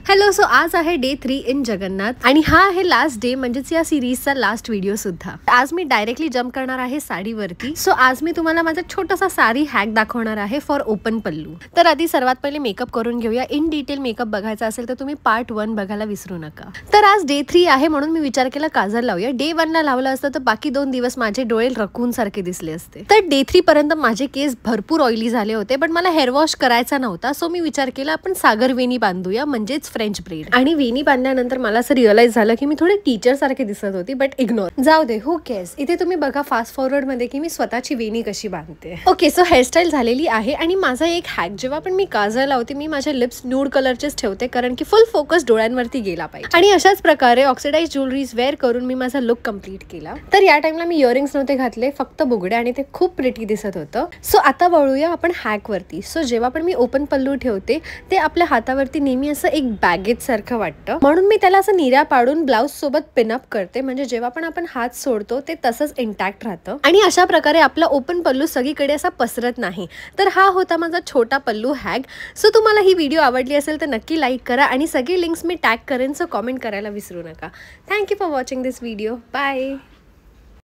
Hello, so आज आहे day 3 in Jagannath आणि हा आहे लास्ट डे, म्हणजेच या सिरीजचा लास्ट व्हिडिओ सुद्धा. आज मी डायरेक्टली जम्प करणार आहे साडीवरती. सो आज मी तुम्हाला माझा छोटासा साडी हॅक दाखवणार आहे फॉर ओपन पल्लू. तर आधी सर्वात पहिले मेकअप करून घेऊया. इन डिटेल मेकअप बघायचा असेल तर तुम्ही पार्ट 1 बघायला विसरू नका. तर आज डे 3 आहे म्हणून मी विचार केला काजल लावूया. डे 1 ला लावलं असतं तर बाकी 2 दिवस माझे डोळे रकून सारखे दिसले असते. तर डे 3 पर्यंत माझे केस भरपूर ऑइली झाले होते, पण मला हेअर वॉश करायचा नव्हता. सो मी विचार केला आपण सागर वेणी बांधूया, म्हणजेच फ्रेंच ब्रेड. आणि वेणी बांधल्यानंतर मला असं रिअलाइज झालं की मी थोडे टीचर सारखे दिसत होती, बट इग्नोर, जाऊ दे, हू केअर्स. इथे तुम्ही बघा फास्ट फॉरवर्ड मध्ये की मी स्वतःची वेणी कशी बांधते. ओके, सो हेअरस्टाईल झालेली आहे. आणि माझा एक हॅक, जेव्हा पण मी काजळ लावते मी माझे लिप्स न्यूड कलरचेच ठेवते, कारण की फुल फोकस डोळ्यांवरती गेला पाहिजे. आणि अशाच प्रकारे ऑक्सिडाइज ज्वेलरीज वेअर करून मी माझा लुक कम्प्लीट केला. तर या टाइमला मी इयरिंग्स नव्हते घातले, फक्त बुगडे, आणि ते खूप प्रिटी दिसत होतं. सो आता वळूया आपण हॅक वरती. सो जेव्हा पण मी ओपन पल्लू ठेवते ते आपल्या हातावरती नेहमी असं एक बॅगेज सारखं वाटतं, म्हणून मी त्याला असं निर्या पाडून ब्लाउज सोबत पिनअप करते, म्हणजे जेव्हा पण आपण हात सोडतो ते तसंच इंटॅक्ट राहतं. आणि अशा प्रकारे आपला ओपन पल्लू सगळीकडे असा पसरत नाही. तर हा होता माझा छोटा पल्लू हॅक. सो तुम्हाला ही व्हिडिओ आवडली असेल तर नक्की लाईक करा आणि सगळे लिंक्स मी टॅग करेन, सो कॉमेंट करायला विसरू नका. Thank you for watching this video. Bye.